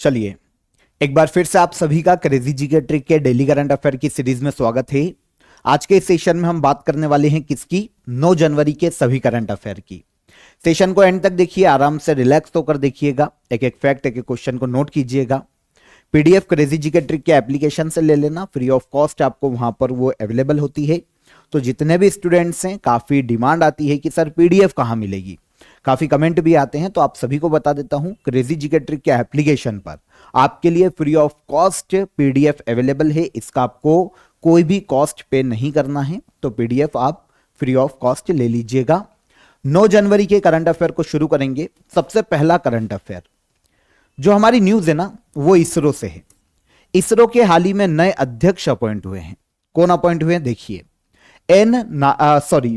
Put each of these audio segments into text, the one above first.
चलिए एक बार फिर से आप सभी का क्रेजी जी के ट्रिक के डेली करंट अफेयर की सीरीज में स्वागत है। आज के इस सेशन में हम बात करने वाले हैं किसकी? 9 जनवरी के सभी करंट अफेयर की। सेशन को एंड तक देखिए, आराम से रिलैक्स होकर देखिएगा, एक एक फैक्ट एक एक क्वेश्चन को नोट कीजिएगा। पीडीएफ क्रेजी जी के ट्रिक के एप्लीकेशन से ले लेना, फ्री ऑफ कॉस्ट आपको वहां पर वो अवेलेबल होती है। तो जितने भी स्टूडेंट्स हैं, काफी डिमांड आती है कि सर पीडीएफ कहाँ मिलेगी, काफी कमेंट भी आते हैं, तो आप सभी को बता देता हूं क्रेजी जी के ट्रिक के एप्लीकेशन पर आपके लिए free of cost PDF available है। इसका आपको कोई भी कॉस्ट पे नहीं करना है, तो पीडीएफ आप फ्री ऑफ कॉस्ट ले लीजिएगा। 9 जनवरी के करंट अफेयर को शुरू करेंगे। सबसे पहला करंट अफेयर जो हमारी न्यूज है ना, वो इसरो से है। इसरो के हाल ही में नए अध्यक्ष अपॉइंट हुए हैं। कौन अपॉइंट हुए हैं? देखिए,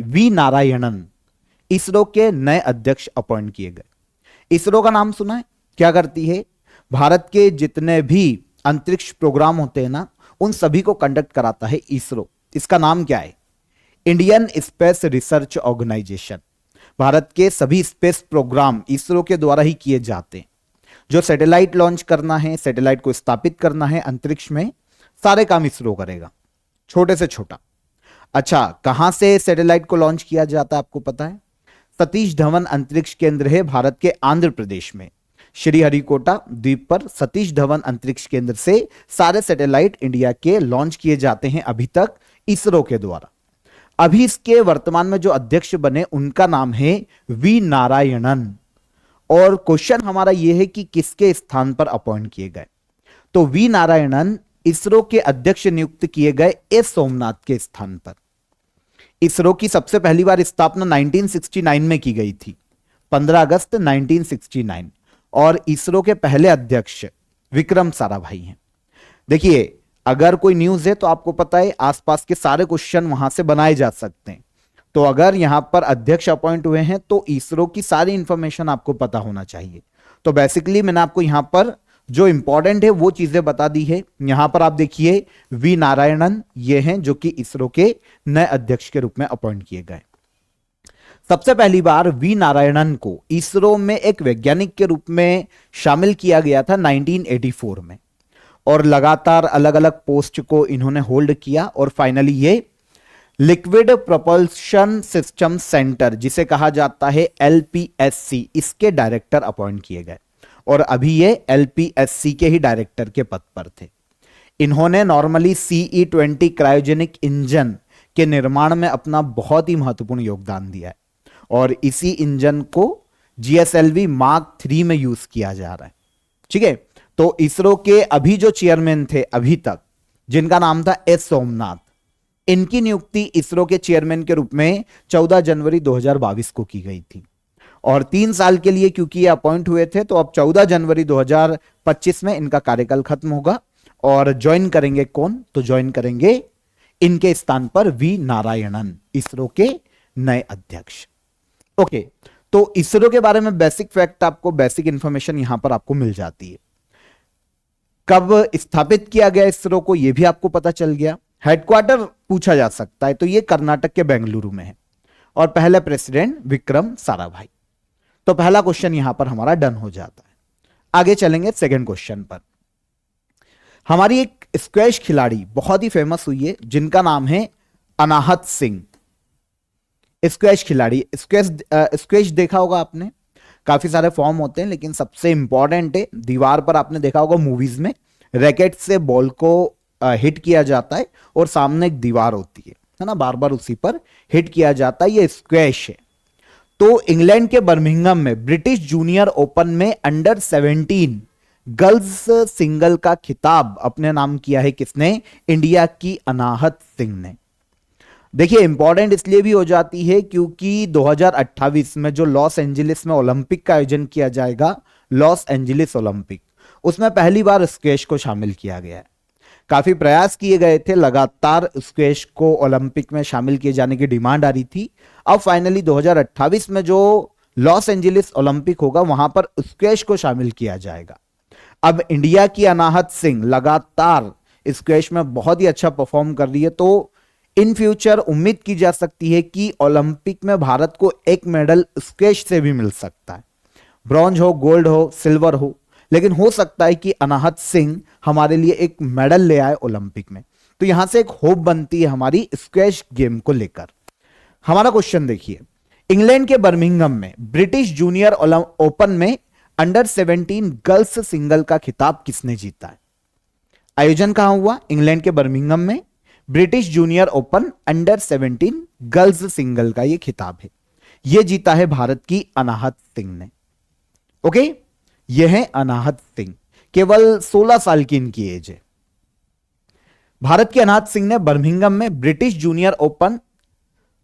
वी नारायणन इसरो के नए अध्यक्ष अपॉइंट किए गए। इसरो का नाम सुना है? क्या करती है? भारत के जितने भी अंतरिक्ष प्रोग्राम होते हैं ना, उन सभी को कंडक्ट कराता है इसरो। इसका नाम क्या है? Indian space research organisation. Bharat के सभी स्पेस प्रोग्राम इसरो के द्वारा ही किए जाते हैं। जो सैटेलाइट लॉन्च करना है, सैटेलाइट को स्थापित करना है अंतरिक्ष में, सारे काम इसरो करेगा, छोटे से छोटा। अच्छा, कहां से सैटेलाइट को लॉन्च किया जाता है आपको पता है? सतीश धवन अंतरिक्ष केंद्र है भारत के आंध्र प्रदेश में, श्रीहरिकोटा द्वीप पर सतीश धवन अंतरिक्ष केंद्र से सारे सैटेलाइट इंडिया के लॉन्च किए जाते हैं अभी तक इसरो के द्वारा। अभी इसके वर्तमान में जो अध्यक्ष बने उनका नाम है वी नारायणन। और क्वेश्चन हमारा यह है कि किसके स्थान पर अपॉइंट किए गए? तो वी नारायणन इसरो के अध्यक्ष नियुक्त किए गए एस सोमनाथ के स्थान पर। इसरो की सबसे पहली बार स्थापना 1969 में की गई थी, 15 अगस्त 1969। और इसरो के पहले अध्यक्ष विक्रम साराभाई हैं। देखिए, अगर कोई न्यूज है तो आपको पता है आसपास के सारे क्वेश्चन वहां से बनाए जा सकते हैं। तो अगर यहां पर अध्यक्ष अपॉइंट हुए हैं तो इसरो की सारी इंफॉर्मेशन आपको पता होना चाहिए। तो बेसिकली मैंने आपको यहां पर जो इंपॉर्टेंट है वो चीजें बता दी है। यहां पर आप देखिए, वी नारायणन ये हैं जो कि इसरो के नए अध्यक्ष के रूप में अपॉइंट किए गए। सबसे पहली बार वी नारायणन को इसरो में एक वैज्ञानिक के रूप में शामिल किया गया था 1984 में, और लगातार अलग अलग पोस्ट को इन्होंने होल्ड किया और फाइनली ये लिक्विड प्रोपल्शन सिस्टम सेंटर, जिसे कहा जाता है एलपीएससी, इसके डायरेक्टर अपॉइंट किए गए। और अभी ये एलपीएससी के ही डायरेक्टर के पद पर थे। इन्होंने नॉर्मली CE-20 क्रायोजेनिक इंजन के निर्माण में अपना बहुत ही महत्वपूर्ण योगदान दिया है, और इसी इंजन को GSLV Mark 3 में यूज किया जा रहा है। ठीक है, तो इसरो के अभी जो चेयरमैन थे अभी तक, जिनका नाम था एस सोमनाथ, इनकी नियुक्ति इसरो के चेयरमैन के रूप में 14 जनवरी 2022 को की गई थी। और 3 साल के लिए क्योंकि ये अपॉइंट हुए थे, तो अब 14 जनवरी 2025 में इनका कार्यकाल खत्म होगा। और ज्वाइन करेंगे कौन? तो ज्वाइन करेंगे इनके स्थान पर वी नारायणन, इसरो के नए अध्यक्ष। ओके, तो इसरो के बारे में बेसिक फैक्ट, आपको बेसिक इंफॉर्मेशन यहां पर आपको मिल जाती है। कब स्थापित किया गया इसरो को, यह भी आपको पता चल गया। हेडक्वार्टर पूछा जा सकता है, तो यह कर्नाटक के बेंगलुरु में है। और पहले प्रेसिडेंट विक्रम साराभाई। तो पहला क्वेश्चन यहां पर हमारा डन हो जाता है। आगे चलेंगे सेकंड क्वेश्चन पर। हमारी एक स्क्वैश खिलाड़ी बहुत ही फेमस हुई है, जिनका नाम है अनाहत सिंह। स्क्वैश खिलाड़ी, स्क्वैश देखा होगा आपने, काफी सारे फॉर्म होते हैं, लेकिन सबसे इंपॉर्टेंट है, दीवार पर आपने देखा होगा मूवीज में, रैकेट से बॉल को हिट किया जाता है और सामने एक दीवार होती है ना, बार बार उसी पर हिट किया जाता है, ये स्क्वैश है। तो इंग्लैंड के बर्मिंघम में ब्रिटिश जूनियर ओपन में अंडर 17 गर्ल्स सिंगल का खिताब अपने नाम किया है किसने? इंडिया की अनाहत सिंह ने। देखिए, इंपॉर्टेंट इसलिए भी हो जाती है क्योंकि 2028 में जो लॉस एंजलिस में ओलंपिक का आयोजन किया जाएगा, लॉस एंजलिस ओलंपिक, उसमें पहली बार स्क्वैश को शामिल किया गया है। काफी प्रयास किए गए थे, लगातार स्क्वैश को ओलंपिक में शामिल किए जाने की डिमांड आ रही थी। अब फाइनली 2028 में जो लॉस एंजलिस ओलंपिक होगा, वहां पर स्क्वैश को शामिल किया जाएगा। अब इंडिया की अनाहत सिंह लगातार स्क्वैश में बहुत ही अच्छा परफॉर्म कर रही है, तो इन फ्यूचर उम्मीद की जा सकती है कि ओलंपिक में भारत को एक मेडल स्क्वैश से भी मिल सकता है। ब्रॉन्ज हो, गोल्ड हो, सिल्वर हो, लेकिन हो सकता है कि अनाहत सिंह हमारे लिए एक मेडल ले आए ओलंपिक में। तो यहां से एक होप बनती है हमारी स्क्वैश गेम को लेकर। हमारा क्वेश्चन देखिए, इंग्लैंड के बर्मिंघम में ब्रिटिश जूनियर ओपन में अंडर 17 गर्ल्स सिंगल का खिताब किसने जीता है? आयोजन कहां हुआ? इंग्लैंड के बर्मिंघम में British junior open under 17 girls single का यह खिताब है, यह जीता है भारत की अनाहत सिंह ने। ओके, यह है अनाहत सिंह, केवल 16 साल की इनकी एज है। भारत की अनाहत सिंह ने बर्मिंघम में ब्रिटिश जूनियर ओपन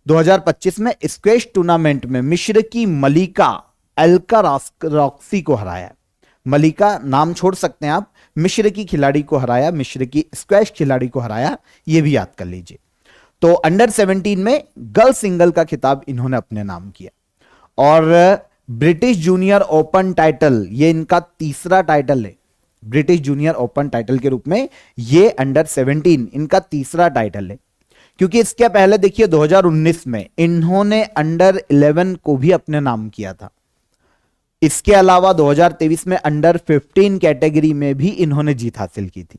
2025 में स्क्वैश टूर्नामेंट में मिस्र की मलिका एल्कारासी को हराया। मलिका नाम छोड़ सकते हैं आप, मिस्र की खिलाड़ी को हराया, मिस्र की स्क्वैश खिलाड़ी को हराया, यह भी याद कर लीजिए। तो अंडर 17 में गर्ल सिंगल का खिताब इन्होंने अपने नाम किया। और ब्रिटिश जूनियर ओपन टाइटल, यह इनका तीसरा टाइटल है। ब्रिटिश जूनियर ओपन टाइटल के रूप में यह अंडर 17 इनका तीसरा टाइटल है, क्योंकि इसके पहले देखिए 2019 में इन्होंने अंडर 11 को भी अपने नाम किया था। इसके अलावा 2023 में अंडर 15 कैटेगरी में भी इन्होंने जीत हासिल की थी।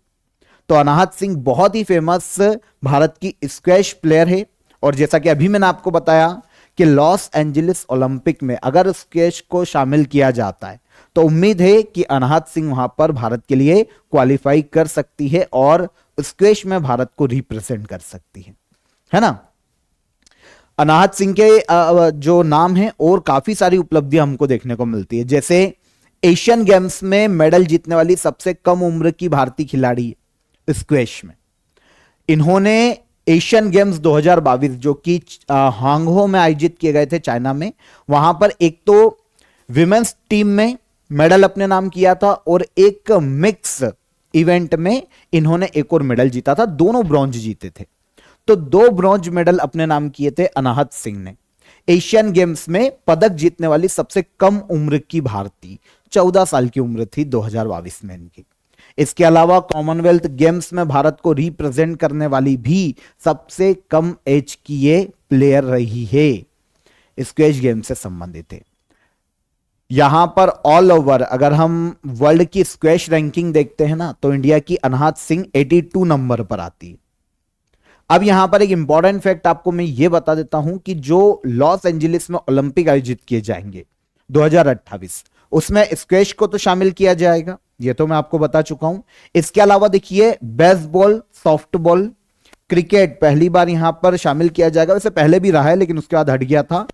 तो अनाहत सिंह बहुत ही फेमस भारत की स्क्वैश प्लेयर है। और जैसा कि अभी मैंने आपको बताया कि लॉस एंजलिस ओलंपिक में अगर स्क्वैश को शामिल किया जाता है तो उम्मीद है कि अनाहत सिंह वहां पर भारत के लिए क्वालिफाई कर सकती है और स्क्वैश में भारत को रिप्रेजेंट कर सकती है ना। अनाहत सिंह के जो नाम है और काफी सारी उपलब्धियां हमको देखने को मिलती है, जैसे एशियन गेम्स में मेडल जीतने वाली सबसे कम उम्र की भारतीय खिलाड़ी स्क्वैश में। इन्होंने एशियन गेम्स 2022 जो कि हांगहो में आयोजित किए गए थे चाइना में, वहां पर एक तो विमेंस टीम में मेडल अपने नाम किया था और एक मिक्स इवेंट में इन्होंने एक और मेडल जीता था, दोनों ब्रॉन्ज जीते थे। तो 2 ब्रॉन्ज मेडल अपने नाम किए थे अनाहत सिंह ने। एशियन गेम्स में पदक जीतने वाली सबसे कम उम्र की भारतीय, 14 साल की उम्र थी 2022 में इनकी। इसके अलावा कॉमनवेल्थ गेम्स में भारत को रिप्रेजेंट करने वाली भी सबसे कम एज की ये प्लेयर रही है, स्क्वैश गेम से संबंधित है। यहां पर ऑल ओवर अगर हम वर्ल्ड की स्क्वैश रैंकिंग देखते हैं ना, तो इंडिया की अनाहत सिंह 82 नंबर पर आती है। अब यहां पर एक इंपॉर्टेंट फैक्ट आपको मैं यह बता देता हूं कि जो लॉस एंजलिस में ओलंपिक आयोजित किए जाएंगे 2028, उसमें स्क्वैश को तो शामिल किया जाएगा, यह तो मैं आपको बता चुका हूं। इसके अलावा देखिए बेसबॉल, सॉफ्टबॉल, क्रिकेट पहली बार यहां पर शामिल किया जाएगा। वैसे पहले भी रहा है लेकिन उसके बाद हट गया था।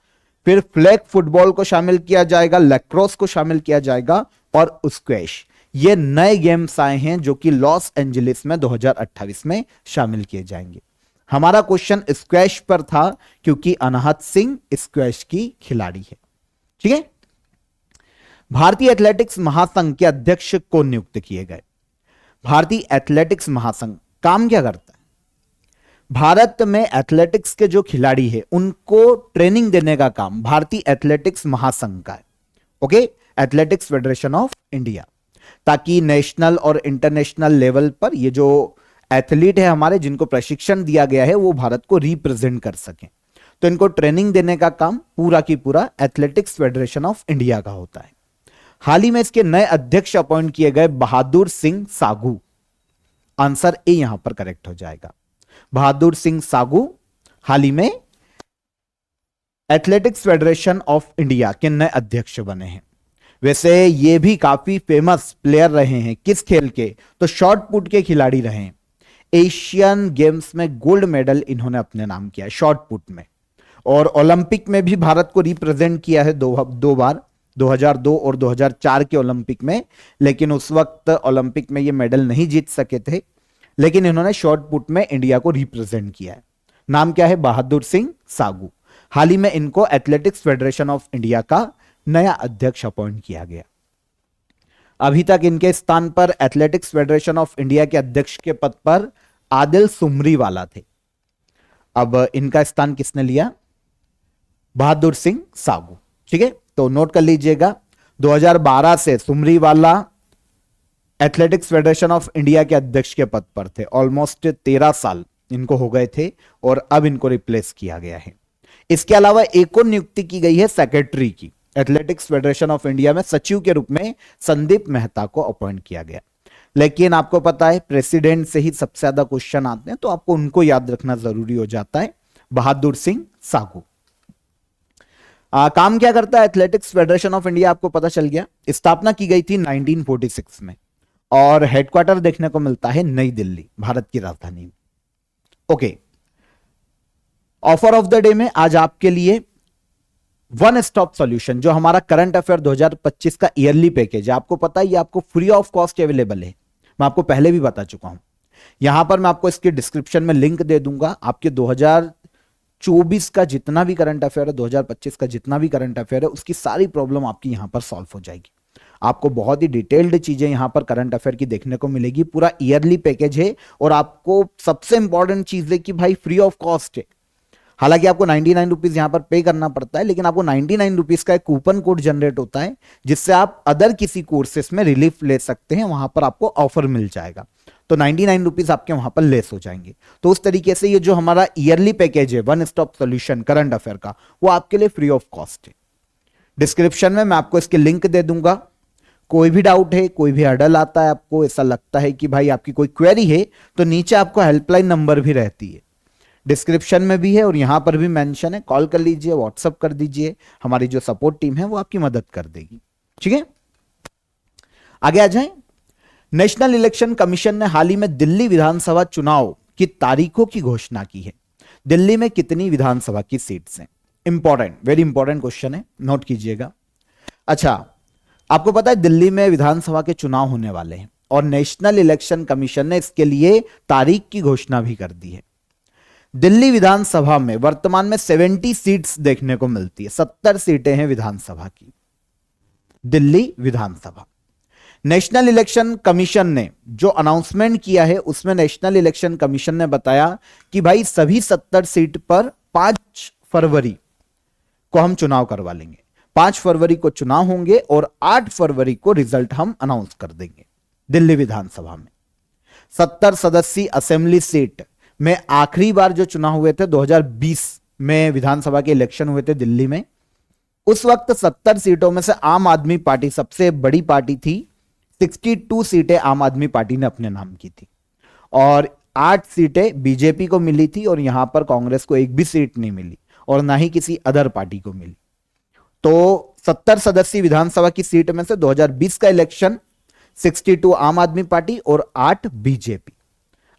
फिर फ्लैग फुटबॉल को शामिल किया जाएगा, लैक्रोस को शामिल किया जाएगा और स्क्वैश। ये नए गेम्स आए हैं जो कि लॉस एंजलिस में 2028 में शामिल किए जाएंगे। हमारा क्वेश्चन स्क्वैश पर था क्योंकि अनाहत सिंह स्क्वैश की खिलाड़ी है। ठीक है। भारतीय एथलेटिक्स महासंघ के अध्यक्ष को नियुक्त किए गए। भारतीय एथलेटिक्स महासंघ काम क्या करता है? भारत में एथलेटिक्स के जो खिलाड़ी है उनको ट्रेनिंग देने का काम भारतीय एथलेटिक्स महासंघ का है। Okay, athletics federation of India, ताकि नेशनल और इंटरनेशनल लेवल पर ये जो एथलीट है हमारे, जिनको प्रशिक्षण दिया गया है, वो भारत को रिप्रेजेंट कर सकें। तो इनको ट्रेनिंग देने का काम पूरा की पूरा एथलेटिक्स फेडरेशन ऑफ इंडिया का होता है। हाल ही में इसके नए अध्यक्ष अपॉइंट किए गए बहादुर सिंह सागू। आंसर ए यहां पर करेक्ट हो जाएगा। बहादुर सिंह सागू हाल ही में एथलेटिक्स फेडरेशन ऑफ इंडिया के नए अध्यक्ष बने हैं। वैसे ये भी काफी फेमस प्लेयर रहे हैं। किस खेल के? तो शॉर्ट पुट के खिलाड़ी रहे हैं। एशियन गेम्स में गोल्ड मेडल इन्होंने अपने नाम किया शॉर्ट पुट में, और ओलंपिक में भी भारत को रिप्रेजेंट किया है दो बार, 2002 और 2004 के ओलंपिक में। लेकिन उस वक्त ओलंपिक में ये मेडल नहीं जीत सके थे, लेकिन इन्होंने शॉर्ट पुट में इंडिया को रिप्रेजेंट किया है। नाम क्या है? बहादुर सिंह सागू। हाल ही में इनको एथलेटिक्स फेडरेशन ऑफ इंडिया का नया अध्यक्ष अपॉइंट किया गया। अभी तक इनके स्थान पर एथलेटिक्स फेडरेशन ऑफ इंडिया के अध्यक्ष के पद पर आदिल सुमरीवाला थे। अब इनका स्थान किसने लिया? बहादुर सिंह सागू। ठीक है, तो नोट कर लीजिएगा, 2012 से Sumariwala athletics federation of India के अध्यक्ष के पद पर थे। ऑलमोस्ट 13 साल इनको हो गए थे और अब इनको रिप्लेस किया गया है। इसके अलावा एक और नियुक्ति की गई है सेक्रेटरी की। एथलेटिक्स फेडरेशन ऑफ इंडिया में सचिव के रूप में संदीप मेहता को अपॉइंट किया गया। लेकिन आपको पता है प्रेसिडेंट से ही सबसे ज्यादा क्वेश्चन आते हैं, तो आपको उनको याद रखना जरूरी हो जाता है। बहादुर सिंह साहू। काम क्या करता है एथलेटिक्स फेडरेशन ऑफ इंडिया, आपको पता चल गया। स्थापना की गई थी 1946 में और हेडक्वार्टर देखने को मिलता है नई दिल्ली, भारत की राजधानी में। Okay, offer of the day में आज आपके लिए वन स्टॉप सॉल्यूशन, जो हमारा करंट अफेयर 2025 का ईयरली पैकेज है, आपको पता है ये आपको फ्री ऑफ कॉस्ट अवेलेबल है। मैं आपको पहले भी बता चुका हूं। यहां पर मैं आपको इसके डिस्क्रिप्शन में लिंक दे दूंगा। आपके 2024 का जितना भी करंट अफेयर है, 2025 का जितना भी करंट अफेयर है, उसकी सारी प्रॉब्लम आपकी यहां पर सॉल्व हो जाएगी। आपको बहुत ही डिटेल्ड चीजें यहां पर करंट अफेयर की देखने को मिलेगी। पूरा ईयरली पैकेज है और आपको सबसे इंपॉर्टेंट चीज है कि भाई फ्री ऑफ कॉस्ट है। हालांकि आपको 99 रुपीज यहां पर पे करना पड़ता है, लेकिन आपको 99 रुपीज का एक कूपन कोड जनरेट होता है जिससे आप अदर किसी कोर्सेस में रिलीफ ले सकते हैं। वहां पर आपको ऑफर मिल जाएगा, तो 99 रुपीज आपके वहां पर लेस हो जाएंगे। तो उस तरीके से ये जो हमारा ईयरली पैकेज है one stop solution current affair का, वो आपके लिए फ्री ऑफ कॉस्ट है। डिस्क्रिप्शन में मैं आपको इसके लिंक दे दूंगा। कोई भी डाउट है, कोई भी हर्डल आता है, आपको ऐसा लगता है कि भाई आपकी कोई क्वेरी है, तो नीचे आपको हेल्पलाइन नंबर भी रहती है, डिस्क्रिप्शन में भी है और यहां पर भी मेंशन है। कॉल कर लीजिए, व्हाट्सअप कर दीजिए, हमारी जो सपोर्ट टीम है वो आपकी मदद कर देगी। ठीक है, आगे आ जाएं। नेशनल इलेक्शन कमीशन ने हाल ही में दिल्ली विधानसभा चुनाव की तारीखों की घोषणा की है। दिल्ली में कितनी विधानसभा की सीट्स हैं? इंपॉर्टेंट, वेरी इंपॉर्टेंट क्वेश्चन है, नोट कीजिएगा। अच्छा, आपको पता है दिल्ली में विधानसभा के चुनाव होने वाले हैं और नेशनल इलेक्शन कमीशन ने इसके लिए तारीख की घोषणा भी कर दी है। दिल्ली विधानसभा में वर्तमान में 70 सीट्स देखने को मिलती है। 70 सीटें हैं विधानसभा की, दिल्ली विधानसभा। नेशनल इलेक्शन कमीशन ने जो अनाउंसमेंट किया है उसमें नेशनल इलेक्शन कमीशन ने बताया कि भाई सभी 70 सीट पर 5 फरवरी को हम चुनाव करवा लेंगे। 5 फरवरी को चुनाव होंगे और 8 फरवरी को रिजल्ट हम अनाउंस कर देंगे। दिल्ली विधानसभा में 70 सदस्यीय असेंबली सीट में आखिरी बार जो चुनाव हुए थे 2020 में विधानसभा के इलेक्शन हुए थे दिल्ली में, उस वक्त 70 सीटों में से आम आदमी पार्टी सबसे बड़ी पार्टी थी। 62 सीटें आम आदमी पार्टी ने अपने नाम की थी और 8 सीटें बीजेपी को मिली थी और यहां पर कांग्रेस को एक भी सीट नहीं मिली और ना ही किसी अदर पार्टी को मिली। तो 70 सदस्यीय विधानसभा की सीट में से 2020 का इलेक्शन 62 आम आदमी पार्टी और 8 बीजेपी।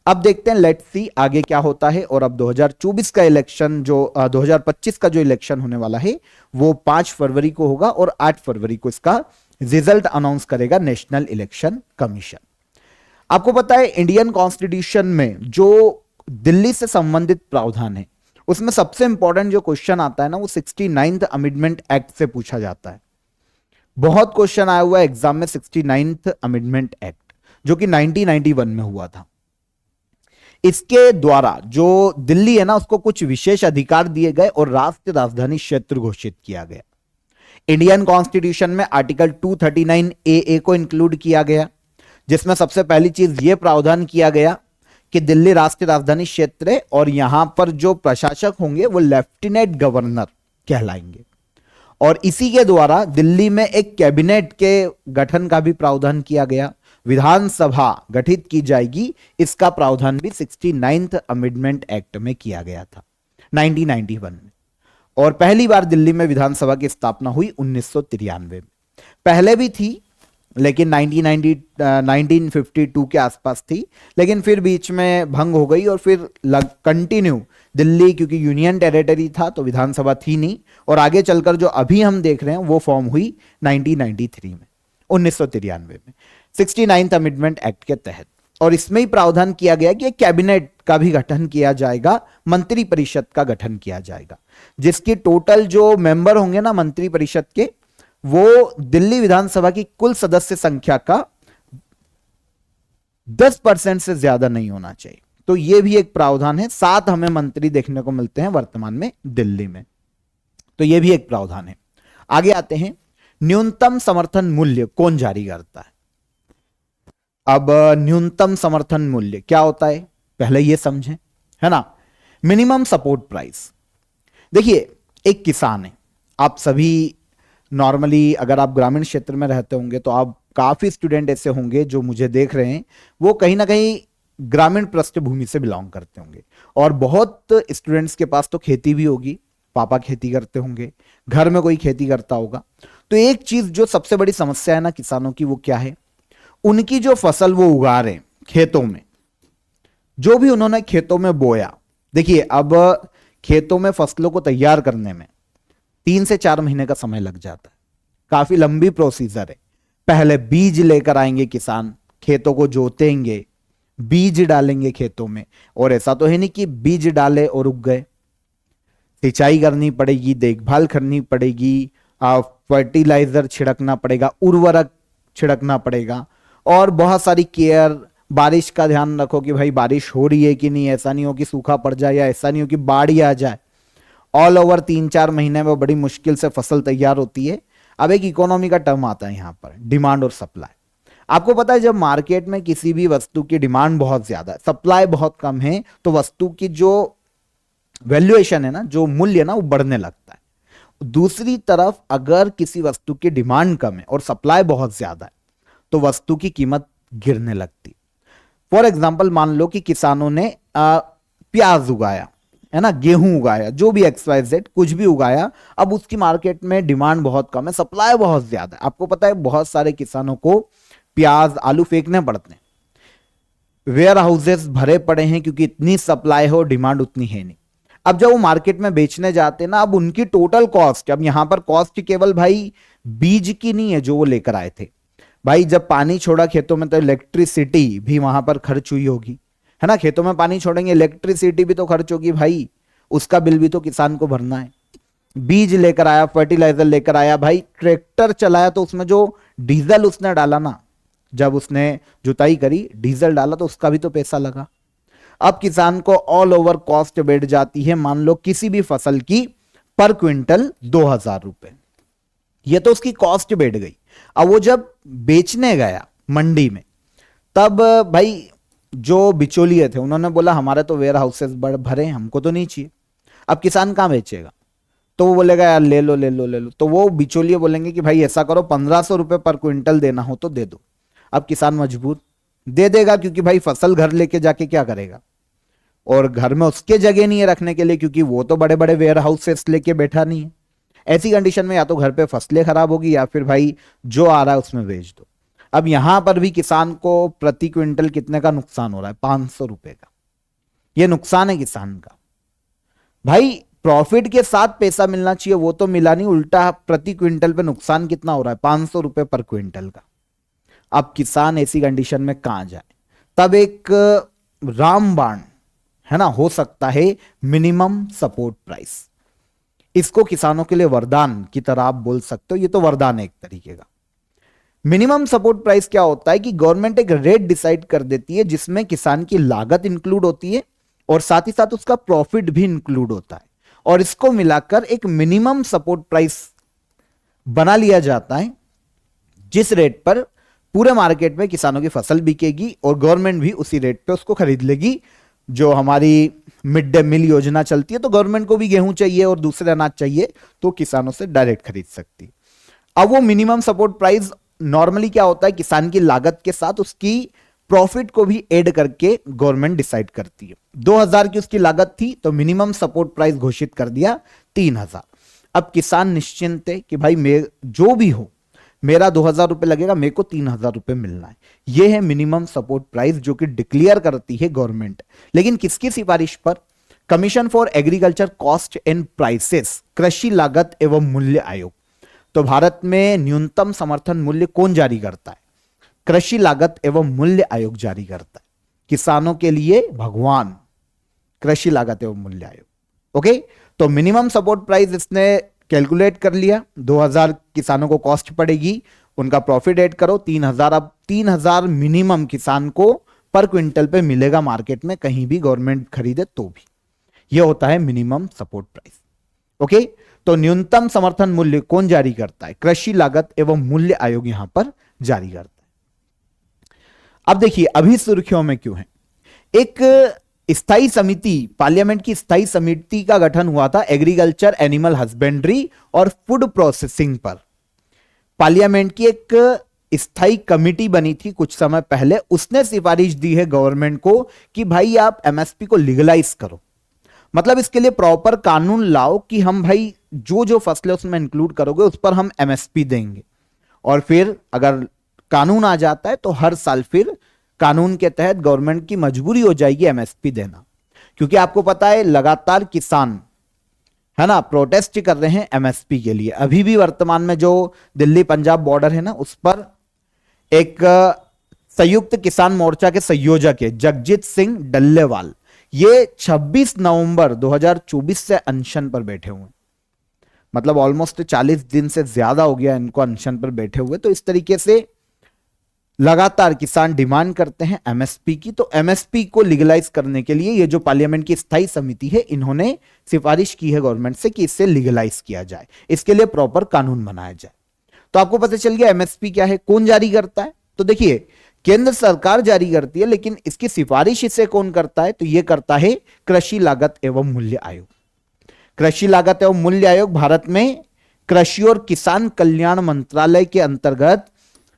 अब देखते हैं, लेट्स सी आगे क्या होता है। और अब 2024 का इलेक्शन जो 2025 का जो इलेक्शन होने वाला है वो 5 फरवरी को होगा और 8 फरवरी को इसका रिजल्ट अनाउंस करेगा नेशनल इलेक्शन कमीशन। आपको पता है इंडियन कॉन्स्टिट्यूशन में जो दिल्ली से संबंधित प्रावधान है उसमें सबसे इंपॉर्टेंट जो क्वेश्चन आता है ना, वो 69th अमेंडमेंट एक्ट से पूछा जाता है। बहुत क्वेश्चन आया हुआ है एग्जाम में 69th अमेंडमेंट एक्ट, जो कि 1991 में हुआ था। इसके द्वारा जो दिल्ली है ना, उसको कुछ विशेष अधिकार दिए गए और राष्ट्रीय राजधानी क्षेत्र घोषित किया गया। इंडियन कॉन्स्टिट्यूशन में आर्टिकल 239 ए को इंक्लूड किया गया, जिसमें सबसे पहली चीज यह प्रावधान किया गया कि दिल्ली राष्ट्रीय राजधानी क्षेत्र है और यहां पर जो प्रशासक होंगे वो लेफ्टिनेंट गवर्नर कहलाएंगे। और इसी के द्वारा दिल्ली में एक कैबिनेट के गठन का भी प्रावधान किया गया, विधानसभा गठित की जाएगी, इसका प्रावधान भी 69th अमेंडमेंट एक्ट में किया गया था 1991 में। और पहली बार दिल्ली में विधानसभा की स्थापना हुई 1993 में। पहले भी थी लेकिन 1952 के आसपास थी, लेकिन फिर बीच में भंग हो गई और फिर कंटिन्यू दिल्ली, क्योंकि यूनियन टेरिटरी था तो विधानसभा थी नहीं, और आगे चलकर जो अभी हम देख रहे हैं वो फॉर्म हुई 1993 में, 1993 में 69th अमेंडमेंट एक्ट के तहत। और इसमें ही प्रावधान किया गया कि कैबिनेट का भी गठन किया जाएगा, मंत्री परिषद का गठन किया जाएगा, जिसकी टोटल जो मेंबर होंगे ना मंत्री परिषद के, वो दिल्ली विधानसभा की कुल सदस्य संख्या का 10% से ज्यादा नहीं होना चाहिए। तो यह भी एक प्रावधान है। 7 हमें मंत्री देखने को मिलते हैं वर्तमान में दिल्ली में, तो यह भी एक प्रावधान है। आगे आते हैं, न्यूनतम समर्थन मूल्य कौन जारी करता है? अब न्यूनतम समर्थन मूल्य क्या होता है पहले यह समझें, है ना। मिनिमम सपोर्ट प्राइस, देखिए एक किसान है, आप सभी नॉर्मली अगर आप ग्रामीण क्षेत्र में रहते होंगे तो आप काफी स्टूडेंट ऐसे होंगे जो मुझे देख रहे हैं, वो कहीं ना कहीं ग्रामीण पृष्ठभूमि से बिलोंग करते होंगे। और बहुत स्टूडेंट्स के पास तो खेती भी होगी, पापा खेती करते होंगे, घर में कोई खेती करता होगा। तो एक चीज जो सबसे बड़ी समस्या है ना किसानों की, वो क्या है, उनकी जो फसल वो उगा रहे हैं खेतों में, जो भी उन्होंने खेतों में बोया, देखिए अब खेतों में फसलों को तैयार करने में 3 से 4 महीने का समय लग जाता है, काफी लंबी प्रोसीजर है। पहले बीज लेकर आएंगे किसान, खेतों को जोतेंगे, बीज डालेंगे खेतों में, और ऐसा तो है नहीं कि बीज डाले और उग गए, सिंचाई करनी पड़ेगी, देखभाल करनी पड़ेगी, फर्टिलाइजर छिड़कना पड़ेगा, उर्वरक छिड़कना पड़ेगा, और बहुत सारी केयर, बारिश का ध्यान रखो कि भाई बारिश हो रही है कि नहीं, ऐसा नहीं हो कि सूखा पड़ जाए, या ऐसा नहीं हो कि बाढ़ ही आ जाए। ऑल ओवर 3-4 महीने में बड़ी मुश्किल से फसल तैयार होती है। अब एक इकोनॉमी का टर्म आता है यहां पर, डिमांड और सप्लाई। आपको पता है जब मार्केट में किसी भी वस्तु की डिमांड बहुत ज्यादा है, सप्लाई बहुत कम है, तो वस्तु की जो वैल्यूएशन है ना, जो मूल्य ना, वो बढ़ने लगता है। दूसरी तरफ अगर किसी वस्तु की डिमांड कम है और सप्लाई बहुत ज्यादा है, तो वस्तु की कीमत गिरने लगती। फॉर एग्जाम्पल मान लो कि किसानों ने प्याज उगाया है ना, गेहूं उगाया, जो भी XYZ कुछ भी उगाया, अब उसकी मार्केट में डिमांड बहुत कम है, सप्लाई बहुत ज्यादा है। आपको पता है बहुत सारे किसानों को प्याज आलू फेंकने पड़ते हैं, वेयर हाउसेस भरे पड़े हैं, क्योंकि इतनी सप्लाई हो, डिमांड उतनी है नहीं। अब जब वो मार्केट में बेचने जाते हैं ना, अब उनकी टोटल कॉस्ट, अब यहां पर कॉस्ट केवल भाई बीज की नहीं है जो वो लेकर आए थे, भाई जब पानी छोड़ा खेतों में तो इलेक्ट्रिसिटी भी वहां पर खर्च हुई होगी, है ना, खेतों में पानी छोड़ेंगे, इलेक्ट्रिसिटी भी तो खर्च होगी भाई, उसका बिल भी तो किसान को भरना है। बीज लेकर आया, फर्टिलाइजर लेकर आया, भाई ट्रैक्टर चलाया तो उसमें जो डीजल उसने डाला ना, जब उसने जुताई करी डीजल डाला तो उसका भी तो पैसा लगा। अब किसान को ऑल ओवर कॉस्ट बैठ जाती है, मान लो किसी भी फसल की पर क्विंटल 2000 रुपए, ये तो उसकी कॉस्ट बैठ गई। अब वो जब बेचने गया मंडी में, तब भाई जो बिचौलिए थे उन्होंने बोला हमारे तो वेयर हाउसेस भरे, हमको तो नहीं चाहिए। अब किसान कहां बेचेगा, तो वो बोलेगा यार ले लो ले लो ले लो, तो वो बिचौलिए बोलेंगे कि भाई ऐसा करो 1500 रुपए पर क्विंटल देना हो तो दे दो। अब किसान मजबूर दे देगा, क्योंकि भाई फसल घर लेके जाके क्या करेगा, और घर में उसके जगह नहीं है रखने के लिए, क्योंकि वो तो बड़े बड़े वेयर हाउसेस लेके बैठा नहीं है। ऐसी कंडीशन में या तो घर पे फसलें खराब होगी, या फिर भाई जो आ रहा है उसमें बेच दो। अब यहां पर भी किसान को प्रति क्विंटल कितने का नुकसान हो रहा है, 500 रुपए का। ये नुकसान है किसान का। भाई प्रॉफिट के साथ पैसा मिलना चाहिए, वो तो मिला नहीं, उल्टा प्रति क्विंटल पे नुकसान कितना हो रहा है, 500 रुपए पर क्विंटल का। अब किसान ऐसी कंडीशन में कहां जाए, तब एक रामबाण है ना हो सकता है, मिनिमम सपोर्ट प्राइस। इसको किसानों के लिए वरदान की तरह आप बोल सकते हो, ये तो वरदान है एक तरीके का। मिनिमम सपोर्ट प्राइस क्या होता है कि गवर्नमेंट एक रेट डिसाइड कर देती है, जिसमें किसान की लागत इंक्लूड होती है और साथ ही साथ उसका प्रॉफिट भी इंक्लूड होता है, और इसको मिलाकर एक मिनिमम सपोर्ट प्राइस बना लिया जाता है, जिस रेट पर पूरे मार्केट में किसानों की फसल बिकेगी और गवर्नमेंट भी उसी रेट पे उसको खरीद लेगी। जो हमारी मिड डे मील योजना चलती है, तो गवर्नमेंट को भी गेहूं चाहिए और दूसरे अनाज चाहिए, तो किसानों से डायरेक्ट खरीद सकती है। अब वो मिनिमम सपोर्ट प्राइस नॉर्मली क्या होता है, किसान की लागत के साथ उसकी प्रॉफिट को भी ऐड करके गवर्नमेंट डिसाइड करती है। 2000 की उसकी लागत थी, तो मिनिमम सपोर्ट प्राइस घोषित कर दिया 3000। अब किसान निश्चिंत है कि भाई मैं जो भी हो, मेरा 2000 रुपए लगेगा, मेरे को 3000 रुपए मिलना है। यह है मिनिमम सपोर्ट प्राइस जो कि डिक्लेयर करती है गवर्नमेंट। लेकिन किसकी सिफारिश पर, commission for agriculture cost and prices, कृषि लागत एवं मूल्य आयोग। तो भारत में न्यूनतम समर्थन मूल्य कौन जारी करता है, कृषि लागत एवं मूल्य आयोग जारी करता है। किसानों के लिए भगवान, कृषि लागत एवं मूल्य आयोग। ओके, तो मिनिमम सपोर्ट प्राइस इसने कैलकुलेट कर लिया, 2000 किसानों को कॉस्ट पड़ेगी, उनका प्रॉफिट ऐड करो 3000। अब 3000 मिनिमम किसान को पर क्विंटल पे मिलेगा मार्केट में, कहीं भी गवर्नमेंट खरीदे तो भी। यह होता है मिनिमम सपोर्ट प्राइस। ओके, तो न्यूनतम समर्थन मूल्य कौन जारी करता है, कृषि लागत एवं मूल्य आयोग यहां पर जारी करता है। अब देखिए अभी सुर्खियों में क्यों है, एक स्थायी समिति, पार्लियामेंट की स्थायी समिति का गठन हुआ था एग्रीकल्चर, एनिमल हस्बेंड्री और फूड प्रोसेसिंग पर। पार्लियामेंट की एक स्थायी कमिटी बनी थी कुछ समय पहले, उसने सिफारिश दी है गवर्नमेंट को कि भाई आप एमएसपी को लीगलाइज करो। मतलब इसके लिए प्रॉपर कानून लाओ कि हम भाई जो जो फसलें उसमें इंक्लूड करोगे उस पर हम एमएसपी देंगे। और फिर अगर कानून आ जाता है तो हर साल फिर कानून के तहत गवर्नमेंट की मजबूरी हो जाएगी एमएसपी देना, क्योंकि आपको पता है लगातार किसान है ना प्रोटेस्ट कर रहे हैं एमएसपी के लिए। अभी भी वर्तमान में जो दिल्ली पंजाब बॉर्डर है ना उस पर एक संयुक्त किसान मोर्चा के संयोजक है जगजीत सिंह डल्लेवाल, ये 26 नवंबर 2024 से अनशन पर बैठे हुए हैं। मतलब ऑलमोस्ट 40 दिन से ज्यादा हो गया इनको अनशन पर बैठे हुए। तो इस तरीके से लगातार किसान डिमांड करते हैं एमएसपी की। तो एमएसपी को लीगलाइज करने के लिए ये जो पार्लियामेंट की स्थायी समिति है इन्होंने सिफारिश की है गवर्नमेंट से कि इसे लीगलाइज किया जाए, इसके लिए प्रॉपर कानून बनाया जाए। तो आपको पता चल गया एमएसपी क्या है, कौन जारी करता है। तो देखिए केंद्र सरकार जारी करती है, लेकिन इसकी सिफारिश इसे कौन करता है, तो यह करता है कृषि लागत एवं मूल्य आयोग। कृषि लागत एवं मूल्य आयोग भारत में कृषि और किसान कल्याण मंत्रालय के अंतर्गत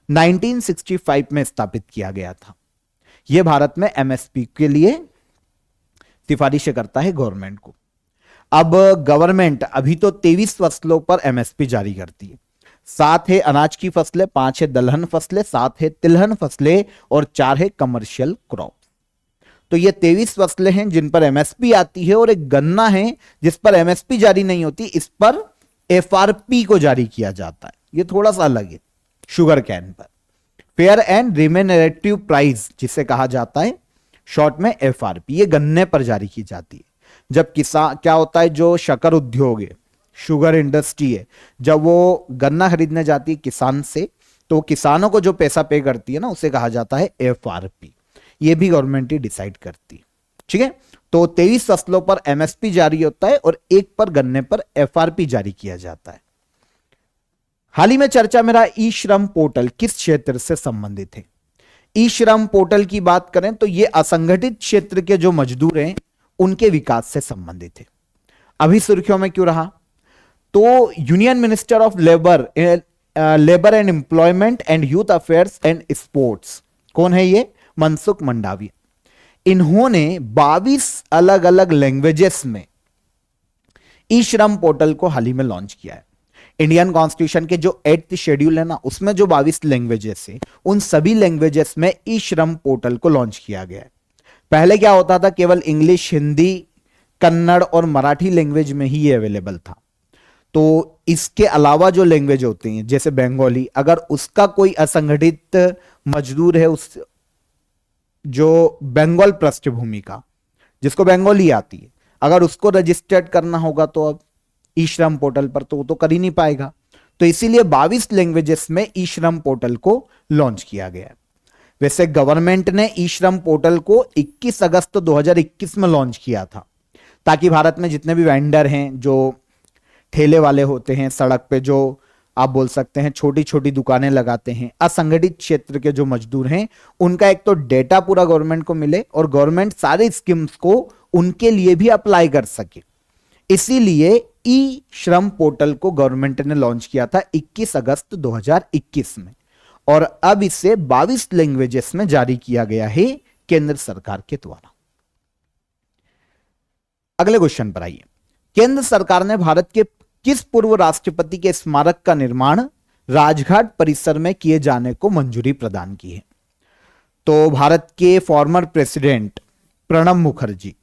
1965 में स्थापित किया गया था। यह भारत में एमएसपी के लिए सिफारिशें करता है गवर्नमेंट को। अब गवर्नमेंट अभी तो 23 फसलों पर एमएसपी जारी करती है। 7 है अनाज की फसलें, 5 है दलहन फसलें, 7 है तिलहन फसलें और 4 है कमर्शियल क्रॉप। तो ये 23 फसलें हैं जिन पर एमएसपी आती है, और एक गन्ना है जिस पर एमएसपी जारी नहीं होती, इस पर एफआरपी को जारी किया जाता है। ये थोड़ा सा अलग है। शुगर कैन पर फेयर एंड रिमेनरेटिव प्राइस जिसे कहा जाता है शॉर्ट में एफआरपी, ये गन्ने पर जारी की जाती है। जब किसान क्या होता है, जो शक्कर उद्योग है, शुगर इंडस्ट्री है, जब वो गन्ना खरीदने जाती है किसान से, तो किसानों को जो पैसा पे करती है ना उसे कहा जाता है एफआरपी। ये भी गवर्नमेंट ही डिसाइड करती है। ठीक है, तो 23 फसलों पर एमएसपी जारी होता है और एक पर गन्ने पर एफआरपी जारी किया जाता है। हाल ही में चर्चा में रहा ई श्रम पोर्टल किस क्षेत्र से संबंधित है। ई श्रम पोर्टल की बात करें तो यह असंगठित क्षेत्र के जो मजदूर हैं उनके विकास से संबंधित है। अभी सुर्खियों में क्यों रहा, तो union minister of labour and employment and youth affairs and sports, कौन है ये, मनसुख मंडाविया। इन्होंने 22 अलग अलग लैंग्वेजेस में ई श्रम पोर्टल को हाल ही में लॉन्च किया है। इंडियन कॉन्स्टिट्यूशन के जो 8th शेड्यूल है ना उसमें जो 22 लैंग्वेजेस है उन सभी लैंग्वेजेस में ई श्रम पोर्टल को लॉन्च किया गया है। पहले क्या होता था, केवल इंग्लिश, हिंदी, कन्नड़ और मराठी लैंग्वेज में ही ये अवेलेबल था। तो इसके अलावा जो लैंग्वेज होती हैं जैसे बंगाली, अगर उसका कोई असंगठित मजदूर है, उस जो बंगाल पृष्ठभूमि का जिसको बंगाली आती है, अगर उसको रजिस्टर्ड करना होगा तो अब ई श्रम पोर्टल पर तो वो तो कर ही नहीं पाएगा। तो इसीलिए 22 लैंग्वेजेस में ई श्रम पोर्टल को लॉन्च किया गया है। वैसे गवर्नमेंट ने ई श्रम पोर्टल को 21 अगस्त 2021 में लॉन्च किया था, ताकि भारत में जितने भी वेंडर हैं, जो ठेले वाले होते हैं, सड़क पे जो आप बोल सकते हैं छोटी छोटी दुकानें लगाते हैं, असंगठित क्षेत्र के जो मजदूर हैं, उनका एक तो डेटा पूरा गवर्नमेंट को मिले और गवर्नमेंट सारे स्कीम्स को उनके लिए भी अप्लाई कर सके। इसीलिए ई श्रम पोर्टल को गवर्नमेंट ने लॉन्च किया था 21 अगस्त 2021 में, और अब इसे 22 लैंग्वेजेस में जारी किया गया है केंद्र सरकार के द्वारा। अगले क्वेश्चन पर आइए। केंद्र सरकार ने भारत के किस पूर्व राष्ट्रपति के स्मारक का निर्माण राजघाट परिसर में किए जाने को मंजूरी प्रदान की है? तो भारत के फॉर्मर प्रेसिडेंट प्रणब मुखर्जी,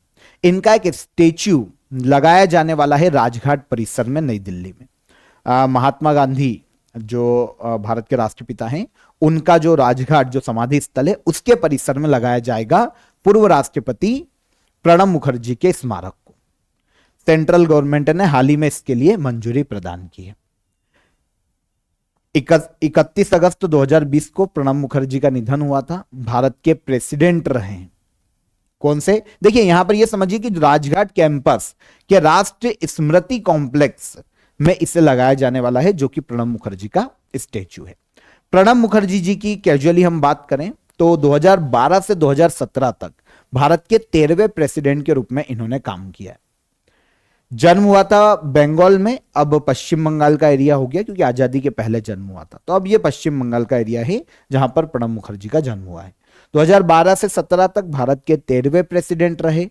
इनका एक स्टेच्यू लगाया जाने वाला है राजघाट परिसर में नई दिल्ली में। महात्मा गांधी जो भारत के राष्ट्रपिता हैं, उनका जो राजघाट जो समाधि स्थल है उसके परिसर में लगाया जाएगा पूर्व राष्ट्रपति प्रणब मुखर्जी के स्मारक को। सेंट्रल गवर्नमेंट ने हाल ही में इसके लिए मंजूरी प्रदान की है। 31 अगस्त 2020 को प्रणब मुखर्जी का निधन हुआ था। भारत के प्रेसिडेंट रहे हैं। कौन से, देखिए यहां पर यह समझिए कि राजघाट कैंपस के राष्ट्रीय स्मृति कॉम्प्लेक्स में इसे लगाया जाने वाला है, जो कि प्रणब मुखर्जी का स्टैच्यू है। प्रणब मुखर्जी जी की कैजुअली हम बात करें तो 2012 से 2017 तक भारत के 13वें प्रेसिडेंट के रूप में इन्होंने काम किया है। जन्म हुआ था बंगाल में, अब पश्चिम बंगाल का एरिया हो गया क्योंकि आजादी के पहले जन्म हुआ था, तो अब ये पश्चिम बंगाल का एरिया है जहां पर प्रणब मुखर्जी का जन्म हुआ है। 2012 से 17 तक भारत के 13वें प्रेसिडेंट रहे।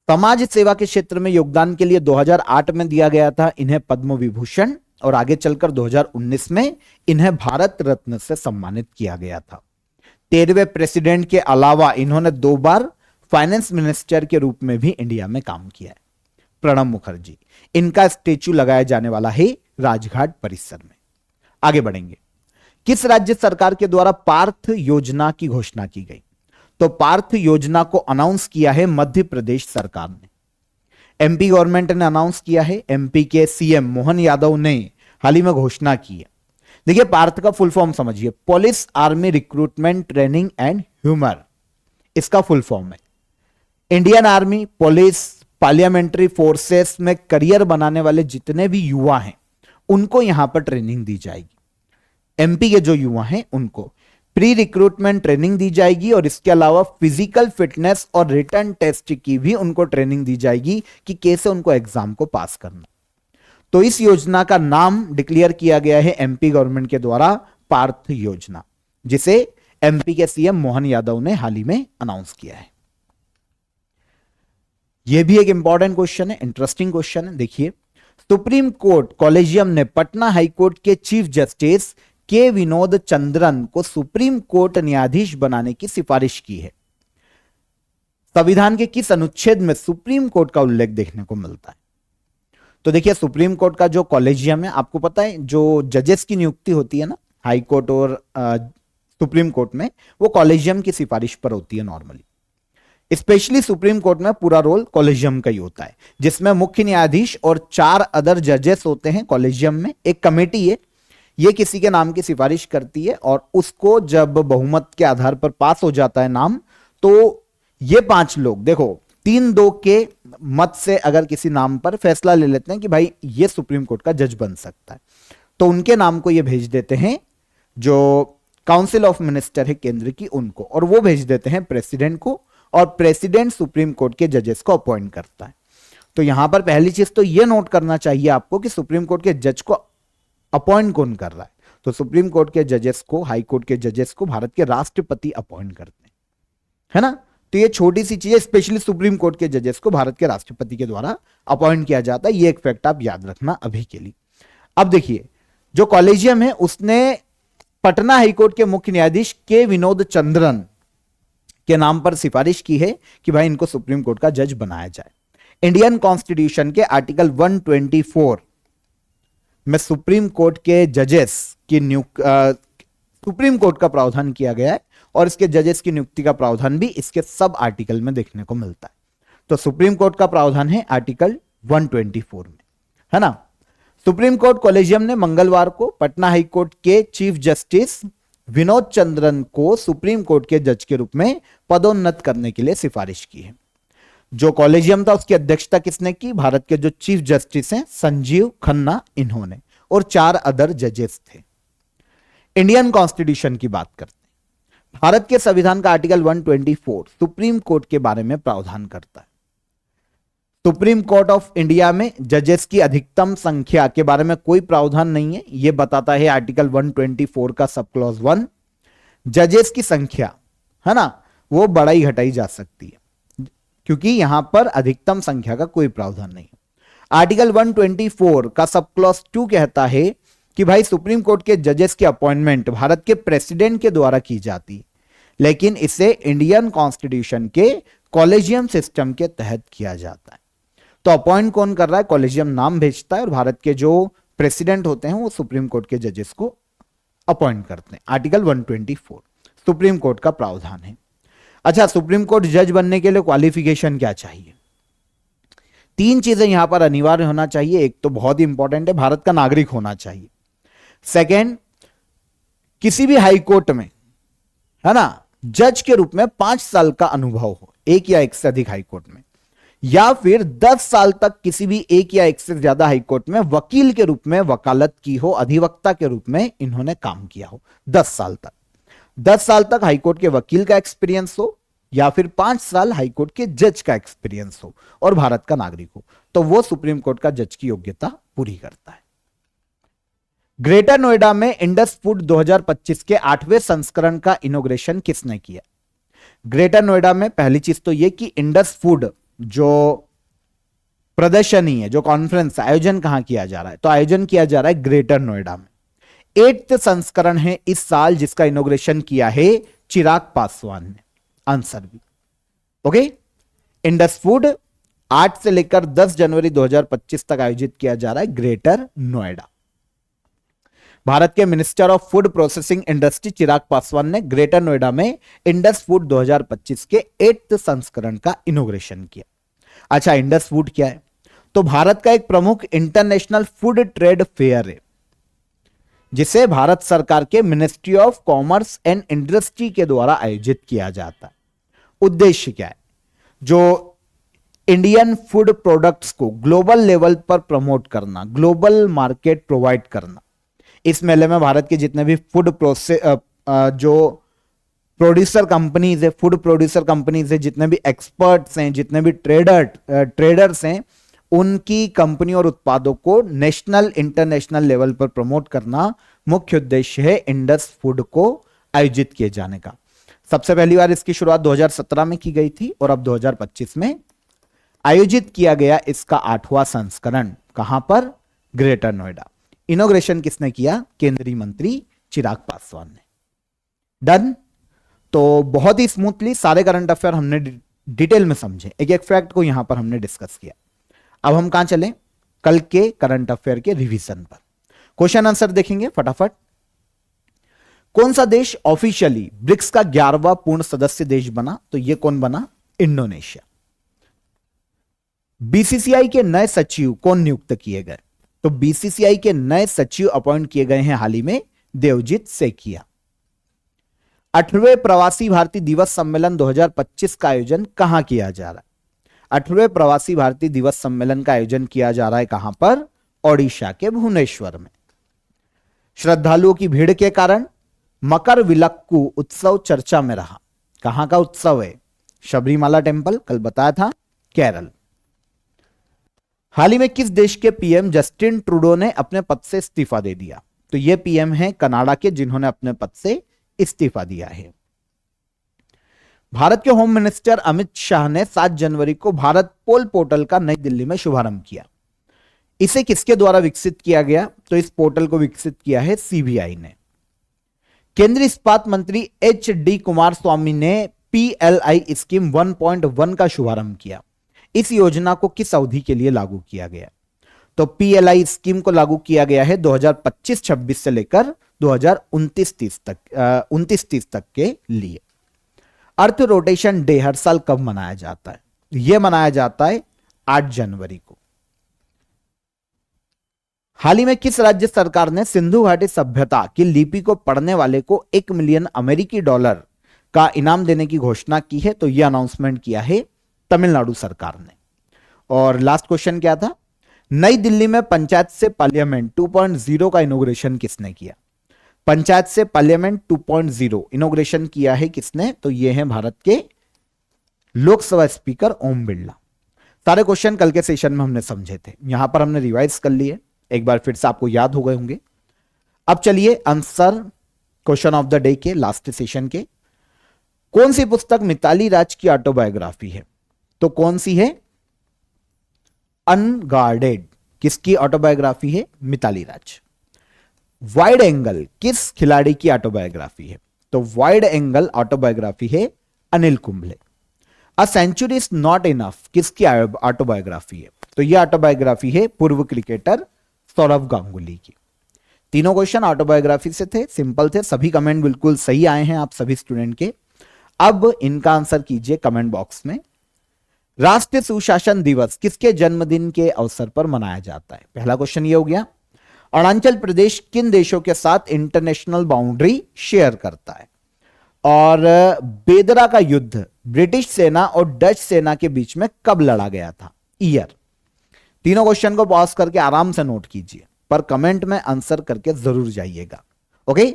समाज सेवा के क्षेत्र में योगदान के लिए 2008 में दिया गया था इन्हें पद्म विभूषण, और आगे चलकर 2019 में इन्हें भारत रत्न से सम्मानित किया गया था। 13वें प्रेसिडेंट के अलावा इन्होंने 2 बार फाइनेंस मिनिस्टर के रूप में भी इंडिया में काम किया है। प्रणब मुखर्जी, इनका स्टेच्यू लगाया जाने वाला है राजघाट परिसर में। आगे बढ़ेंगे। किस राज्य सरकार के द्वारा पार्थ योजना की घोषणा की गई? तो पार्थ योजना को अनाउंस किया है मध्य प्रदेश सरकार ने। एमपी गवर्नमेंट ने अनाउंस किया है, एमपी के सीएम मोहन यादव ने हाल ही में घोषणा की है। देखिए पार्थ का फुल फॉर्म समझिए, police army recruitment training and humour, इसका फुल फॉर्म है। Indian army, police, parliamentary forces में करियर बनाने वाले जितने भी युवा हैं उनको यहां पर ट्रेनिंग दी जाएगी। एमपी के जो युवा हैं उनको प्री रिक्रूटमेंट ट्रेनिंग दी जाएगी, और इसके अलावा फिजिकल फिटनेस और रिटन टेस्ट की भी उनको ट्रेनिंग दी जाएगी कि कैसे उनको एग्जाम को पास करना। तो इस योजना का नाम डिक्लेयर किया गया है एमपी गवर्नमेंट के द्वारा पार्थ योजना, जिसे एमपी के सीएम मोहन यादव ने हाल ही में अनाउंस किया है। यह भी एक इंपॉर्टेंट क्वेश्चन है, इंटरेस्टिंग क्वेश्चन है। देखिए, सुप्रीम कोर्ट कॉलेजियम ने पटना हाईकोर्ट के चीफ जस्टिस के विनोद चंद्रन को सुप्रीम कोर्ट न्यायाधीश बनाने की सिफारिश की है। संविधान के किस अनुच्छेद में सुप्रीम कोर्ट का उल्लेख देखने को मिलता है? तो देखिए, सुप्रीम कोर्ट का जो कॉलेजियम है, आपको पता है जो जजेस की नियुक्ति होती है ना हाई कोर्ट और सुप्रीम कोर्ट में, वो कॉलेजियम की सिफारिश पर होती है नॉर्मली। स्पेशली सुप्रीम कोर्ट में पूरा रोल कॉलेजियम का ही होता है, जिसमें मुख्य न्यायाधीश और 4 अदर जजेस होते हैं। कॉलेजियम में एक कमेटी है, ये किसी के नाम की सिफारिश करती है, और उसको जब बहुमत के आधार पर पास हो जाता है नाम, तो ये 5 लोग, देखो 3-2 के मत से अगर किसी नाम पर फैसला ले लेते हैं कि भाई ये सुप्रीम कोर्ट का जज बन सकता है, तो उनके नाम को ये भेज देते हैं जो काउंसिल ऑफ मिनिस्टर है केंद्र की उनको, और वो भेज देते हैं प्रेसिडेंट को, और प्रेसिडेंट सुप्रीम कोर्ट के जजेस को अपॉइंट करता है। तो यहां पर पहली चीज तो ये नोट करना चाहिए आपको कि सुप्रीम कोर्ट के जज को अपॉइंट कौन कर रहा है। तो सुप्रीम कोर्ट के जजेस को, हाई कोर्ट के जजेस को भारत के राष्ट्रपति अपॉइंट करते हैं, है ना। तो ये छोटी सी चीज है, स्पेशली सुप्रीम कोर्ट के जजेस को भारत के राष्ट्रपति के द्वारा अपॉइंट किया जाता है। ये एक फैक्ट आप याद रखना अभी के लिए। अब देखिए, जो कॉलेजियम है उसने पटना हाईकोर्ट के मुख्य न्यायाधीश के विनोद चंद्रन के नाम पर सिफारिश की है कि भाई इनको सुप्रीम कोर्ट का जज बनाया जाए। इंडियन कॉन्स्टिट्यूशन के आर्टिकल 124 में सुप्रीम कोर्ट के जजेस की सुप्रीम कोर्ट का प्रावधान किया गया है, और इसके जजेस की नियुक्ति का प्रावधान भी इसके सब आर्टिकल में देखने को मिलता है। तो सुप्रीम कोर्ट का प्रावधान है आर्टिकल 124 में, है ना। सुप्रीम कोर्ट कॉलेजियम ने मंगलवार को पटना हाई कोर्ट के चीफ जस्टिस विनोद चंद्रन को सुप्रीम कोर्ट के जज के रूप में पदोन्नत करने के लिए सिफारिश की है। जो कॉलेजियम था उसकी अध्यक्षता किसने की? भारत के जो चीफ जस्टिस हैं संजीव खन्ना, इन्होंने, और 4 अदर जजेस थे। इंडियन कॉन्स्टिट्यूशन की बात करते हैं। भारत के संविधान का आर्टिकल 124 सुप्रीम कोर्ट के बारे में प्रावधान करता है। सुप्रीम कोर्ट ऑफ इंडिया में जजेस की अधिकतम संख्या के बारे में कोई प्रावधान नहीं है, यह बताता है आर्टिकल 124 का सब क्लॉज 1। जजेस की संख्या, है ना, वो बढ़ाई घटाई जा सकती है, क्योंकि यहां पर अधिकतम संख्या का कोई प्रावधान नहीं है। आर्टिकल 124 का सब क्लॉज 2 कहता है कि भाई सुप्रीम कोर्ट के जजेस की अपॉइंटमेंट भारत के प्रेसिडेंट के द्वारा की जाती, लेकिन इसे इंडियन कॉन्स्टिट्यूशन के कॉलेजियम सिस्टम के तहत किया जाता है। तो अपॉइंट कौन कर रहा है? कॉलेजियम नाम भेजता है, और भारत के जो प्रेसिडेंट होते हैं वो सुप्रीम कोर्ट के जजेस को अपॉइंट करते हैं। आर्टिकल 124 सुप्रीम कोर्ट का प्रावधान है। अच्छा, सुप्रीम कोर्ट जज बनने के लिए क्वालिफिकेशन क्या चाहिए? 3 चीजें यहां पर अनिवार्य होना चाहिए। एक तो बहुत ही इंपॉर्टेंट है, भारत का नागरिक होना चाहिए। सेकेंड, किसी भी हाई कोर्ट में, है ना, जज के रूप में 5 साल का अनुभव हो, एक या एक से अधिक हाई कोर्ट में, या फिर 10 साल तक किसी भी एक या एक से ज्यादा हाई कोर्ट में वकील के रूप में वकालत की हो, अधिवक्ता के रूप में इन्होंने काम किया हो 10 साल तक। 10 साल तक हाई कोर्ट के वकील का एक्सपीरियंस हो, या फिर 5 साल हाईकोर्ट के जज का एक्सपीरियंस हो और भारत का नागरिक हो, तो वो सुप्रीम कोर्ट का जज की योग्यता पूरी करता है। ग्रेटर नोएडा में इंडस फूड 2025 के 8वें संस्करण का इनॉग्रेशन किसने किया? ग्रेटर नोएडा में पहली चीज तो यह कि इंडस फूड जो प्रदर्शनी है, जो कॉन्फ्रेंस आयोजन कहां किया जा रहा है, तो आयोजन किया जा रहा है ग्रेटर नोएडा में। 8th संस्करण है इस साल, जिसका इनॉग्रेशन किया है चिराग पासवान ने। आंसर भी ओके। इंडस फूड 8 से लेकर 10 जनवरी 2025 तक आयोजित किया जा रहा है ग्रेटर नोएडा। भारत के minister of food processing industry Chirag Paswan ने ग्रेटर नोएडा में इंडस फूड 2025 के 8th संस्करण का इनॉग्रेशन किया। अच्छा, इंडस फूड क्या है? तो भारत का एक प्रमुख इंटरनेशनल फूड ट्रेड फेयर है, जिसे भारत सरकार के ministry of commerce and industry के द्वारा आयोजित किया जाता है। उद्देश्य क्या है? जो इंडियन फूड प्रोडक्ट्स को ग्लोबल लेवल पर प्रमोट करना, ग्लोबल मार्केट प्रोवाइड करना। इस मेले में भारत के जितने भी फूड जो प्रोड्यूसर कंपनीज है, फूड प्रोड्यूसर कंपनीज है, जितने भी एक्सपर्ट्स हैं, जितने भी ट्रेडर्स हैं, उनकी कंपनी और उत्पादों को नेशनल इंटरनेशनल लेवल पर प्रमोट करना मुख्य उद्देश्य है इंडस फूड को आयोजित किए जाने का। सबसे पहली बार इसकी शुरुआत 2017 में की गई थी और अब 2025 में आयोजित किया गया इसका 8वां संस्करण। कहां पर? ग्रेटर नोएडा। इनॉग्रेशन किसने किया? केंद्रीय मंत्री चिराग पासवान ने। डन। तो बहुत ही स्मूथली सारे करंट अफेयर हमने डिटेल में समझे, एक एक फैक्ट को यहां पर हमने डिस्कस किया। अब हम कहां चलें? कल के करंट अफेयर के रिवीजन पर। क्वेश्चन आंसर देखेंगे फटाफट। कौन सा देश ऑफिशियली ब्रिक्स का 11वां पूर्ण सदस्य देश बना? तो यह कौन बना? इंडोनेशिया। बीसीसीआई के नए सचिव कौन नियुक्त किए गए? तो बीसीसीआई के नए सचिव अपॉइंट किए गए हैं हाल ही में देवजीत सेठिया। 8वें प्रवासी भारतीय दिवस सम्मेलन 2025 का आयोजन कहां किया जा रहा है? 8वें प्रवासी भारतीय दिवस सम्मेलन का आयोजन किया जा रहा है कहां पर? ओडिशा के भुवनेश्वर में। श्रद्धालुओं की भीड़ के कारण मकर विलक्कू उत्सव चर्चा में रहा। कहां का उत्सव है? शबरीमाला टेंपल, कल बताया था, केरल। हाल ही में किस देश के पीएम जस्टिन ट्रूडो ने अपने पद से इस्तीफा दे दिया? तो ये पीएम हैं कनाडा के, जिन्होंने अपने पद से इस्तीफा दिया है। भारत के होम मिनिस्टर अमित शाह ने 7 जनवरी को भारत पोल पोर्टल का नई दिल्ली में शुभारंभ किया। इसे किसके द्वारा विकसित किया गया? तो इस पोर्टल को विकसित किया है सीबीआई ने। केंद्रीय इस्पात मंत्री एच.डी. कुमारस्वामी ने पीएलआई स्कीम 1.1 का शुभारंभ किया। इस योजना को किस अवधि के लिए लागू किया गया? तो पीएलआई स्कीम को लागू किया गया है 2025-26 से लेकर 2029-30 तक के लिए। अर्थ रोटेशन डे हर साल कब मनाया जाता है? यह मनाया जाता है 8 जनवरी को। हाल ही में किस राज्य सरकार ने सिंधु घाटी सभ्यता की लिपि को पढ़ने वाले को $1 मिलियन अमेरिकी डॉलर का इनाम देने की घोषणा की है? तो यह अनाउंसमेंट किया है तमिलनाडु सरकार ने। और लास्ट क्वेश्चन क्या था? नई दिल्ली में पंचायत से पार्लियामेंट 2.0 का इनॉग्रेशन किसने किया? पंचायत से पार्लियामेंट 2.0 इनॉग्रेशन किया है किसने? तो यह है भारत के लोकसभा स्पीकर ओम बिरला। सारे क्वेश्चन कल के सेशन में हमने समझे थे, यहां पर हमने रिवाइज कर लिए, एक बार फिर से आपको याद हो गए होंगे। अब चलिए answer question of the day के, लास्ट सेशन के। कौन सी पुस्तक मिताली राज की ऑटोबायोग्राफी है? तो कौन सी है? अनगार्डेड किसकी ऑटोबायोग्राफी है? मिताली राज। वाइड एंगल किस खिलाड़ी की ऑटोबायोग्राफी है? तो वाइड एंगल ऑटोबायोग्राफी है Anil Kumble. A century is not enough किसकी ऑटोबायोग्राफी है? तो यह ऑटोबायोग्राफी है पूर्व क्रिकेटर सौरव गांगुली की। तीनों क्वेश्चन ऑटोबायोग्राफी से थे, सिंपल थे, सभी कमेंट बिल्कुल सही आए हैं आप सभी स्टूडेंट के। अब इनका आंसर कीजिए कमेंट बॉक्स में। राष्ट्रीय सुशासन दिवस किसके जन्मदिन के अवसर पर मनाया जाता है? पहला क्वेश्चन ये हो गया। अरुणाचल प्रदेश किन देशों के साथ इंटरनेशनल बाउंड्री शेयर करता है? और बेदरा का युद्ध ब्रिटिश सेना और डच सेना के बीच में कब लड़ा गया था? ईयर। तीनों क्वेश्चन को पॉज करके आराम से नोट कीजिए, पर कमेंट में आंसर करके जरूर जाइएगा। ओके,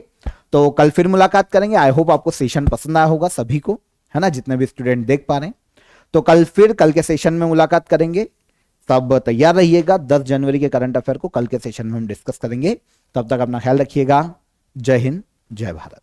तो कल फिर मुलाकात करेंगे। आई होप आपको सेशन पसंद आया होगा सभी को। है ना, जितने भी स्टूडेंट देख पा रहे हैं। तो कल के सेशन में मुलाकात करेंगे। सब तैयार रहिएगा, 10 जनवरी के करंट अफेयर को कल के सेशन में हम डिस्कस करेंगे। तब तक अपना ख्याल रखिएगा। जय हिंद, जय भारत।